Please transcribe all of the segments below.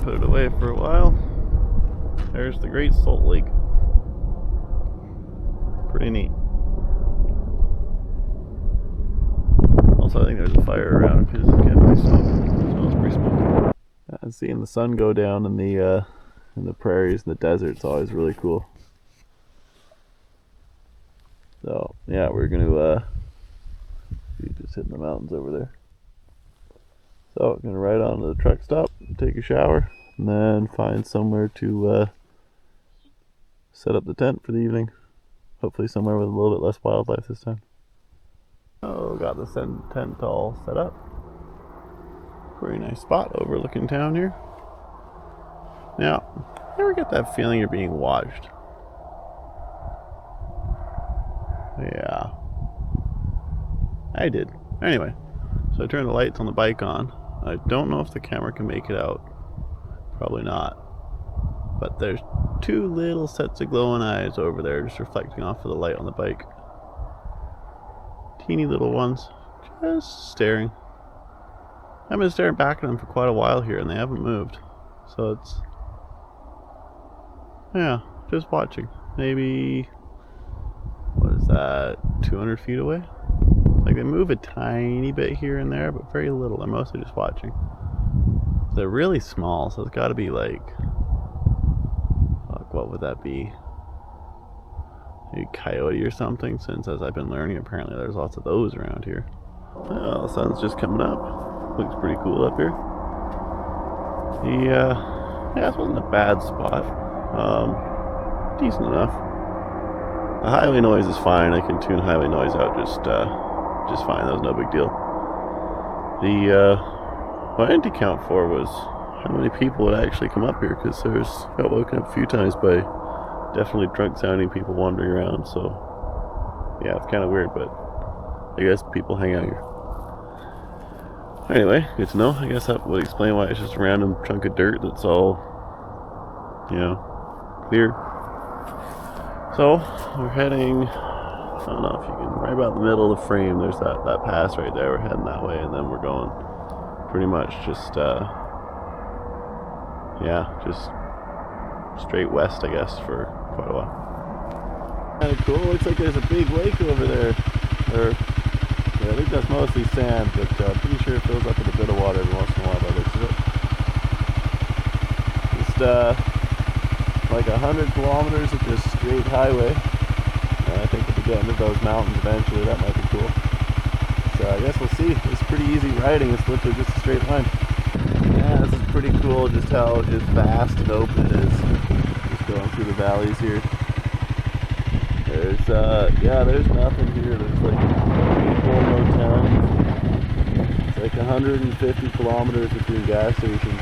put it away for a while. There's the Great Salt Lake. Pretty neat. Also, I think there's a fire around because again, my smoke smells pretty smoky. And seeing the sun go down in the prairies and the desert is always really cool. So yeah, we're gonna just hitting the mountains over there. So I'm gonna ride on to the truck stop, take a shower, and then find somewhere to set up the tent for the evening. Hopefully somewhere with a little bit less wildlife this time. Oh, got the tent all set up. Pretty nice spot overlooking town here. Now, you ever get that feeling you're being watched? Yeah, I did. Anyway, so I turned the lights on the bike on. I don't know if the camera can make it out. Probably not. But there's two little sets of glowing eyes over there just reflecting off of the light on the bike. Teeny little ones, just staring. I've been staring back at them for quite a while here and they haven't moved. So it's, yeah, just watching. Maybe, what is that, 200 feet away? Like they move a tiny bit here and there, but very little. I'm mostly just watching. They're really small, so it's got to be like, what would that be? Maybe coyote or something, since as I've been learning, apparently there's lots of those around here. Oh, the sun's just coming up. Looks pretty cool up here. Yeah, this wasn't a bad spot. Decent enough. The highway noise is fine. I can tune highway noise out just fine. That was no big deal. What I didn't count for was how many people would actually come up here, because got woken up a few times by definitely drunk sounding people wandering around. So yeah, it's kind of weird, but I guess people hang out here. Anyway, good to know. I guess that would explain why it's just a random chunk of dirt that's all, clear. So we're heading, I don't know if you can, right about the middle of the frame, there's that pass right there. We're heading that way, and then we're going pretty much just straight west, I guess, for quite a while. Kind of cool. Looks like there's a big lake over there. I think that's mostly sand, but pretty sure it fills up with a bit of water every once in a while by the looks of it. Just like 100 kilometers of just straight highway. And I think if we get into those mountains eventually, that might be cool. So I guess we'll see. It's pretty easy riding. It's literally just a straight line. Yeah, this is pretty cool just how just vast and open it is. Just going through the valleys here. There's nothing here. There's like no town. It's like 150 kilometers between gas stations.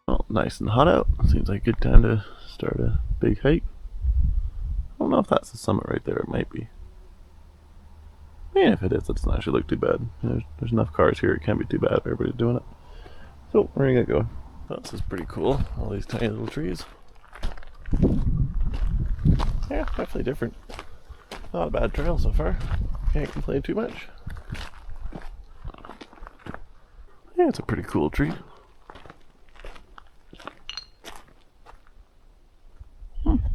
Well, nice and hot out. Seems like a good time to start a big hike. I don't know if that's the summit right there. It might be. Yeah, if it is, it doesn't actually look too bad. There's enough cars here. It can't be too bad if everybody's doing it. So we're gonna get going. Well, this is pretty cool. All these tiny little trees. Yeah, definitely different. Not a bad trail so far. Can't complain too much. Yeah, it's a pretty cool tree.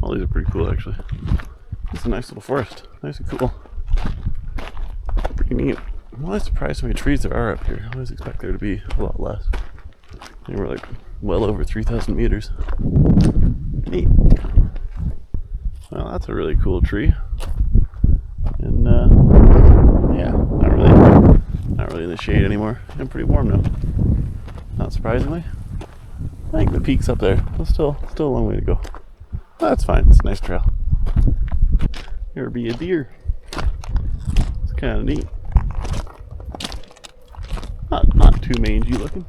All these are pretty cool actually. It's a nice little forest. Nice and cool. Pretty neat. I'm always surprised how many trees there are up here. I always expect there to be a lot less. They were like well over 3,000 meters. Neat. Well, that's a really cool tree. And yeah, not really in the shade anymore. And pretty warm now. Not surprisingly. I think the peak's up there. There's still a long way to go. Well, that's fine. It's a nice trail. Here be a deer. It's kind of neat. Not too mangy looking.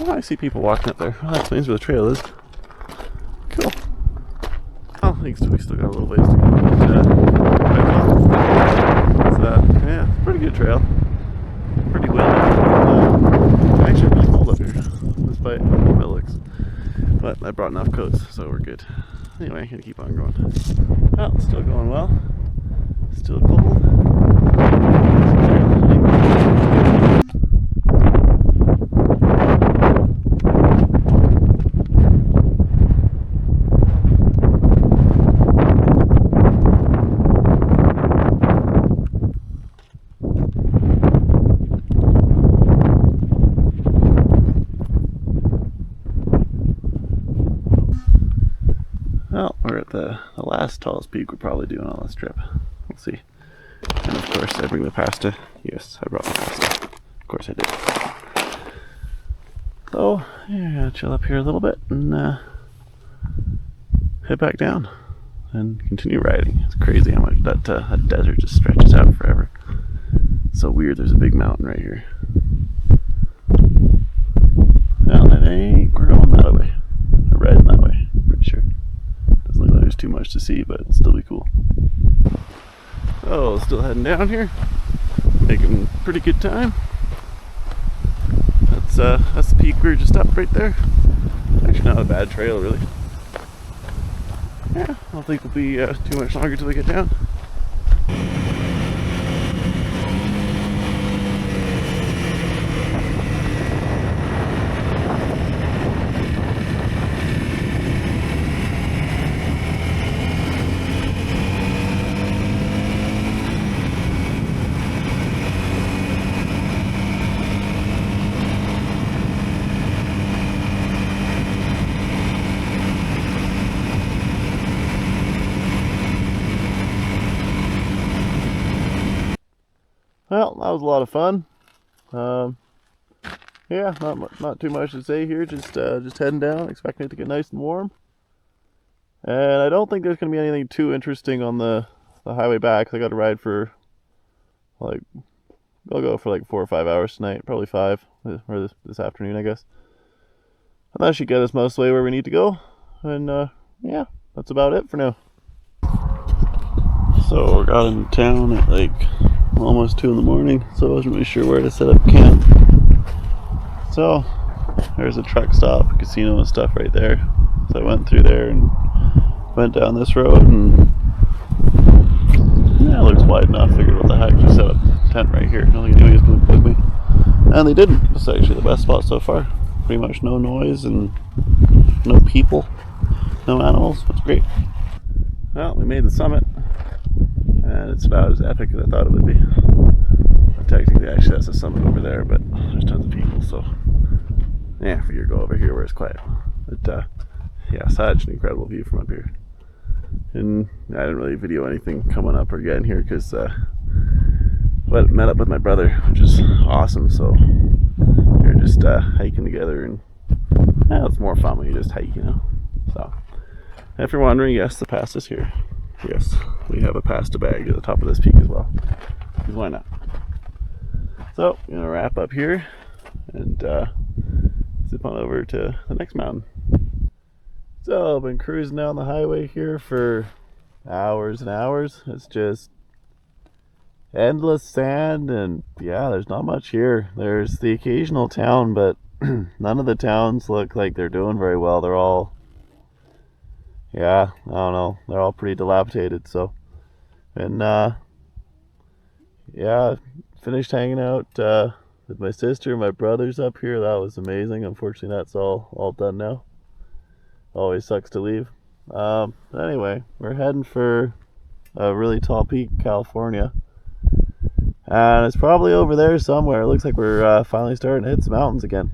Oh, I see people walking up there. Oh, that means where the trail is. Cool. Oh, I think we still got a little ways to go. Yeah, pretty good trail. Pretty windy. Actually, really cold up here, despite how it looks. But I brought enough coats, so we're good. Anyway, gonna keep on going. Well, still going well. Still cold. Well, we're at the last tallest peak we're probably doing on this trip. We'll see. And of course, I bring the pasta. Yes, I brought my pasta. Of course I did. So, yeah, chill up here a little bit and head back down and continue riding. It's crazy how much that desert just stretches out forever. It's so weird. There's a big mountain right here. Well, I think we're going that way. We're riding that way, pretty sure. Doesn't look like there's too much to see, but it'll still be cool. Oh, still heading down here. Making pretty good time. That's the peak we were just up right there. Actually not a bad trail really. Yeah, I don't think it'll be too much longer till we get down. Well, that was a lot of fun. Yeah, not too much to say here. Just heading down, expecting it to get nice and warm. And I don't think there's going to be anything too interesting on the highway back. I got to ride for like, I'll go for like 4 or 5 hours tonight, probably 5, or this afternoon, I guess. And that should get us most of the way where we need to go. And yeah, that's about it for now. So we got in town at like almost 2 in the morning, so I wasn't really sure where to set up camp. So there's a truck stop, casino and stuff right there. So I went through there and went down this road, and yeah, it looks wide enough. Figured what the heck, just set up a tent right here. I don't think anybody's gonna bug me. And they didn't. It's actually the best spot so far. Pretty much no noise and no people, no animals. It's great. Well, we made the summit, and it's about as epic as I thought it would be. Technically, actually, that's a summit over there, but there's tons of people, so yeah, I figure go over here where it's quiet. But yeah, such an incredible view from up here. And I didn't really video anything coming up or getting here because met up with my brother, which is awesome. So we're just hiking together, and yeah, it's more fun when you just hike, you know. So if you're wondering, yes, the pass is here. Yes, we have a pasta bag at the top of this peak as well. Because why not? So I'm gonna wrap up here and zip on over to the next mountain. So I've been cruising down the highway here for hours and hours. It's just endless sand, and yeah, there's not much here. There's the occasional town, but none of the towns look like they're doing very well. They're all, yeah, I don't know, they're all pretty dilapidated. So, and yeah, finished hanging out with my sister and my brothers up here. That was amazing. Unfortunately, that's all done now. Always sucks to leave. Anyway, we're heading for a really tall peak in California, and it's probably over there somewhere. It looks like we're finally starting to hit some mountains again.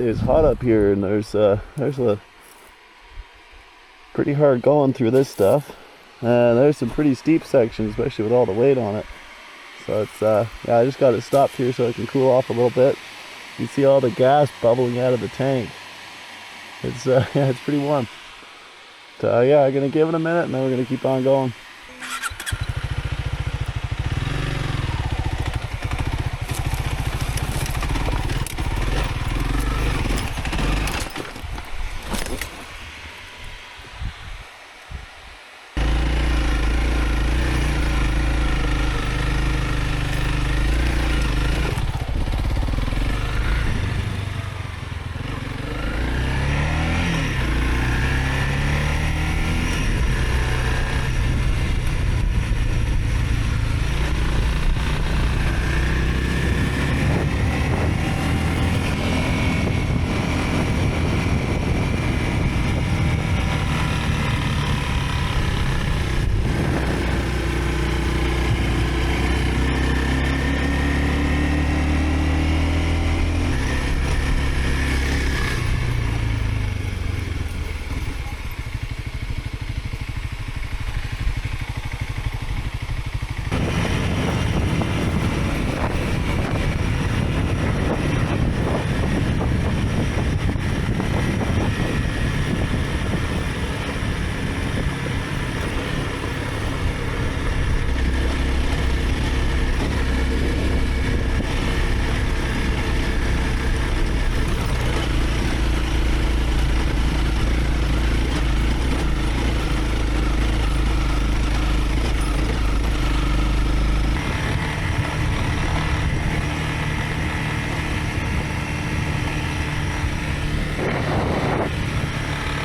It is hot up here, and there's a pretty hard going through this stuff. There's some pretty steep sections, especially with all the weight on it. So it's yeah, I just got it stopped here so I can cool off a little bit. You see all the gas bubbling out of the tank. It's yeah, it's pretty warm. So yeah, I'm gonna give it a minute, and then we're gonna keep on going.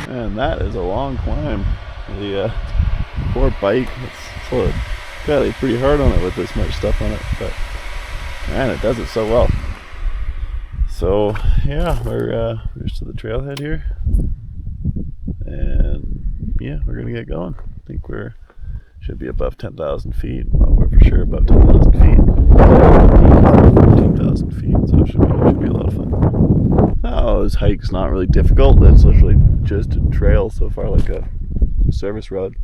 And that is a long climb. The poor bike, it's got it pretty hard on it with this much stuff on it, but man, it does it so well. So yeah, we're just to the trailhead here, and yeah, we're gonna get going. I think should be above 10,000 feet. Well, we're for sure above 10,000 feet. 15,000 feet, so it should be a lot of fun. Oh, this hike's not really difficult. It's literally just a trail so far, like a service road.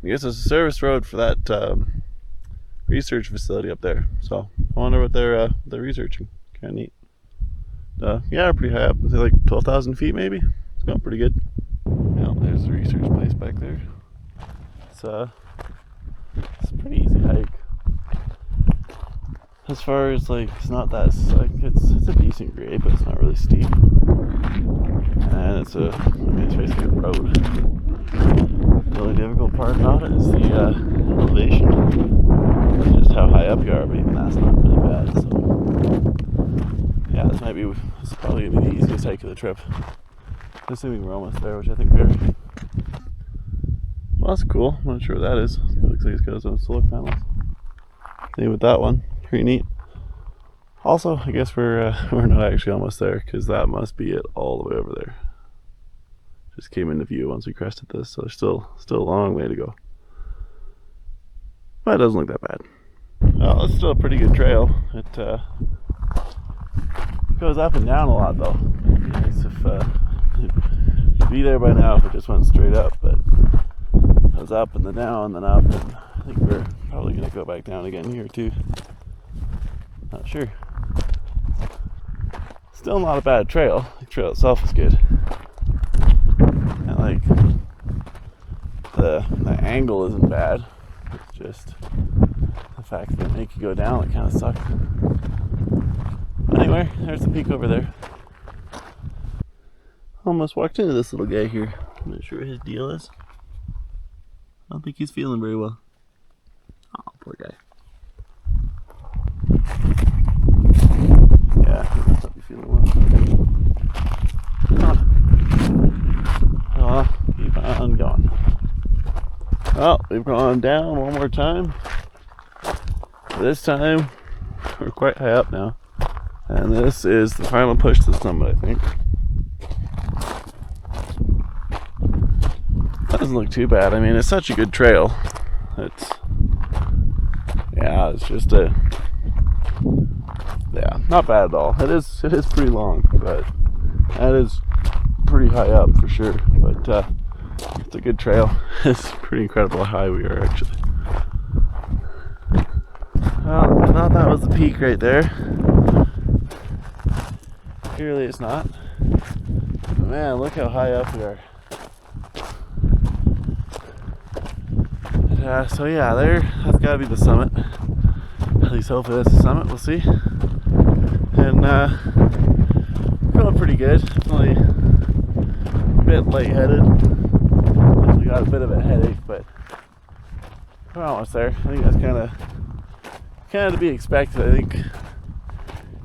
I guess it's a service road for that research facility up there. So I wonder what they're researching. Kind of neat. Yeah, pretty high up. Is it like 12,000 feet maybe? It's going pretty good. Well, there's the research place back there. It's a pretty easy hike. As far as like, it's not that, like, it's a decent grade, but it's not really steep. And it's it's basically a road. The only difficult part about it is the elevation. Just how high up you are, but even that's not really bad. So yeah, this is probably gonna be the easiest hike of the trip. Assuming we're almost there, which I think we are. Well, that's cool. I'm not sure what that is. It looks like it's got its own solar panels. Same with that one. Pretty neat. Also, I guess we're not actually almost there, because that must be it all the way over there. Just came into view once we crested this, so there's still a long way to go. But it doesn't look that bad. Well, it's still a pretty good trail. It goes up and down a lot, though. It'd be nice if it'd be there by now if it just went straight up, but it goes up and then down and then up, and I think we're probably gonna go back down again here too. Not sure. Still not a bad trail. The trail itself is good. And like the angle isn't bad. It's just the fact that they make you go down, it kind of sucks. Anyway, there's the peak over there. Almost walked into this little guy here. I'm not sure what his deal is. I don't think he's feeling very well. Oh, poor guy. Yeah, he must not be feeling well. Oh, keep on going. Well, we've gone down one more time. This time, we're quite high up now. And this is the final push to the summit, I think. That doesn't look too bad. I mean, it's such a good trail. It's just not bad at all. It is pretty long, but That is pretty high up for sure, but it's a good trail. It's pretty incredible how high we are actually. Well, I thought that was the peak right there. Clearly it's not. But man, look how high up we are. So yeah, that's gotta be the summit. At least hopefully that's the summit, we'll see. And feeling pretty good. Definitely a bit lightheaded. Definitely got a bit of a headache, but we're almost there. I think that's kind of to be expected. I think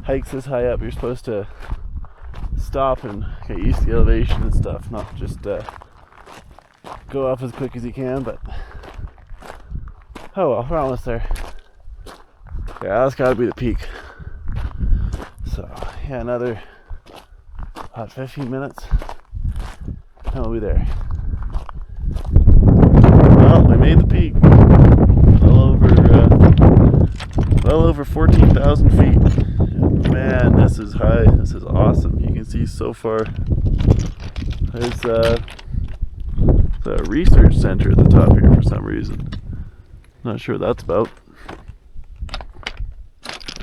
hikes this high up, you're supposed to stop and get used to the elevation and stuff, not just go up as quick as you can. But oh well, we're almost there. Yeah, that's got to be the peak. So yeah, another about 15 minutes and we'll be there. Well, we made the peak. Well over 14,000 feet. And man, this is high. This is awesome. You can see so far. There's the research center at the top here for some reason. Not sure what that's about.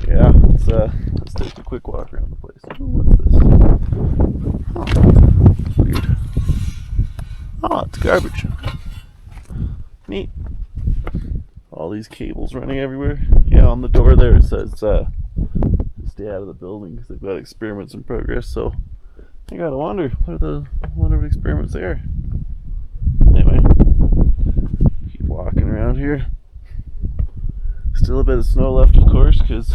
Yeah, let's take a quick walk around the place. Oh, what's this? Oh, that's weird. Oh, it's garbage. Neat. All these cables running everywhere. Yeah, on the door there it says stay out of the building because they've got experiments in progress. So I gotta wonder what experiments they are. Anyway, keep walking around here. Still a bit of snow left, of course, because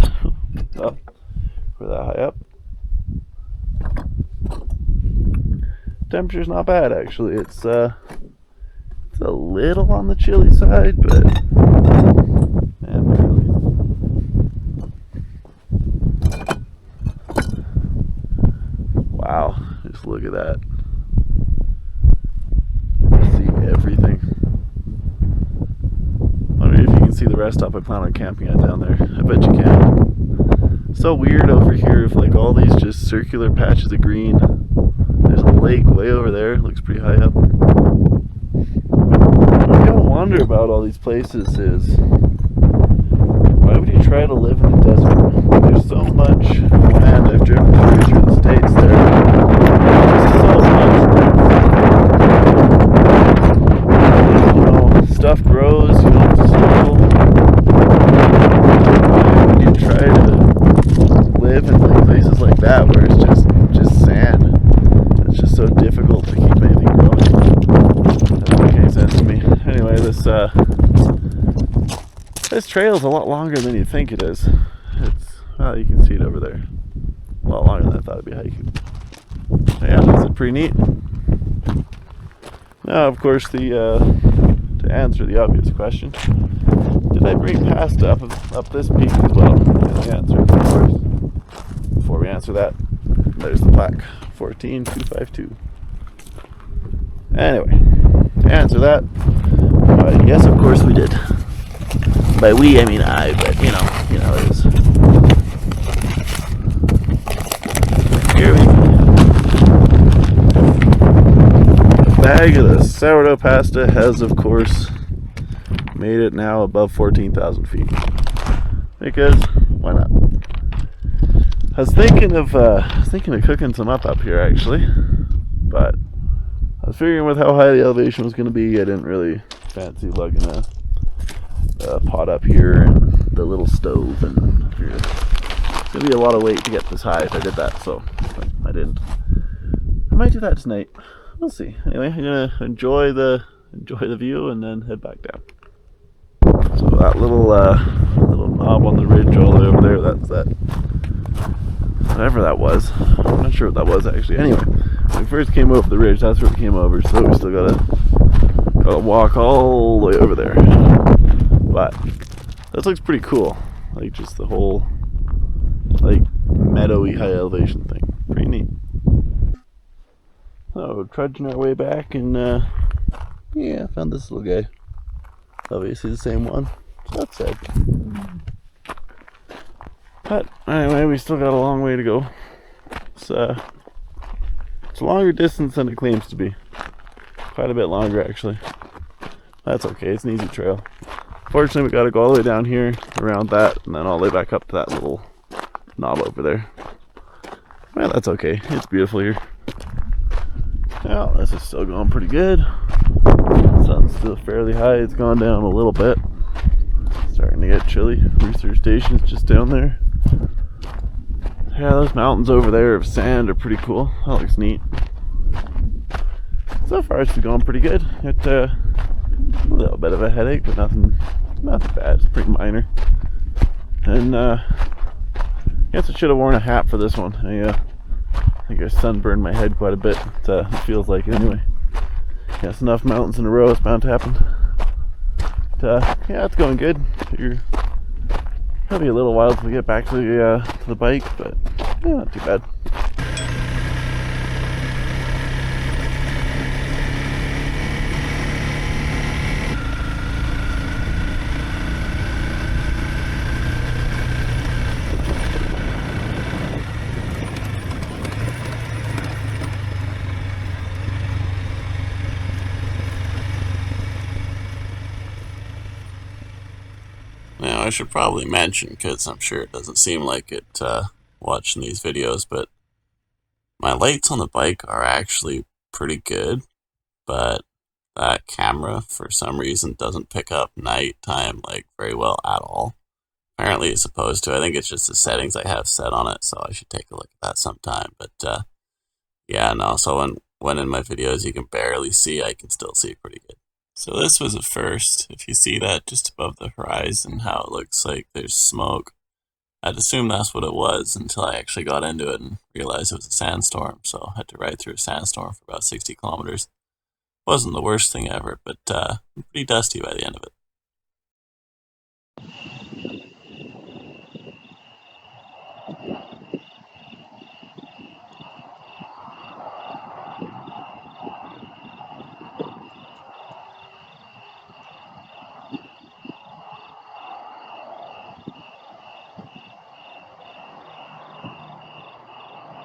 we're that high up. Temperature's not bad actually. It's a little on the chilly side, but barely. Wow, just look at that. See everything. Wondering if you can see the rest stop I plan on camping at down there. I bet you can. So weird over here with like all these just circular patches of green. There's a lake way over there. Looks pretty high up. What I gotta wonder about all these places is, why would you try to live in the desert? There's so much land. I've driven through the states there. There's so much. You know, stuff grows, you don't have to struggle. Why would you try to live in like places like that where it's just sand? It's just so difficult to keep anything growing. Doesn't make any sense to me. Anyway, this trail is a lot longer than you think it is. Well, you can see it over there. A lot longer than I thought it'd be hiking. So yeah, that's pretty neat. Now, of course, to answer the obvious question, did I bring past up this peak as well? And the answer, of course. Before we answer that, there's the plaque, 14252. Anyway, to answer that, yes, of course we did. By we, I mean I, but you know how it is. Here we go. The bag of the sourdough pasta has, of course, made it now above 14,000 feet. Because, why not? I was thinking of cooking some up here actually, but I was figuring with how high the elevation was going to be, I didn't really fancy lugging a pot up here and the little stove, and it's going to be a lot of weight to get this high if I did that, so I didn't. I might do that tonight. We'll see. Anyway, I'm going to enjoy the view and then head back down. So that little knob on the ridge all the way over there, that's that. Whatever that was. I'm not sure what that was actually. Anyway, when we first came over the ridge, that's where we came over, so we still gotta walk all the way over there. But that looks pretty cool. Like just the whole like meadowy high elevation thing. Pretty neat. So trudging our way back, and yeah, I found this little guy. Obviously the same one. So that's it. But anyway, we still got a long way to go. It's It's a longer distance than it claims to be. Quite a bit longer, actually. That's okay, it's an easy trail. Fortunately, we gotta go all the way down here, around that, and then all the way back up to that little knob over there. Well, that's okay. It's beautiful here. Well, this is still going pretty good. Sun's still fairly high. It's gone down a little bit. Starting to get chilly. Research station's just down there. Yeah, those mountains over there of sand are pretty cool. That looks neat. So far, it's been going pretty good. Got a little bit of a headache, but nothing bad. It's pretty minor. And I guess I should have worn a hat for this one. I think I sunburned my head quite a bit. It feels like it anyway. Yes, enough mountains in a row. It's bound to happen. But, yeah, it's going good. You're probably a little while till we get back to the bike, but yeah, not too bad. Now, I should probably mention, because I'm sure it doesn't seem like it watching these videos, but my lights on the bike are actually pretty good, but that camera, for some reason, doesn't pick up nighttime like very well at all. Apparently it's supposed to. I think it's just the settings I have set on it, so I should take a look at that sometime. But yeah, no, so when in my videos you can barely see, I can still see pretty good. So this was a first. If you see that just above the horizon, how it looks like there's smoke, I'd assume that's what it was until I actually got into it and realized it was a sandstorm, so I had to ride through a sandstorm for about 60 kilometers. Wasn't the worst thing ever, but pretty dusty by the end of it.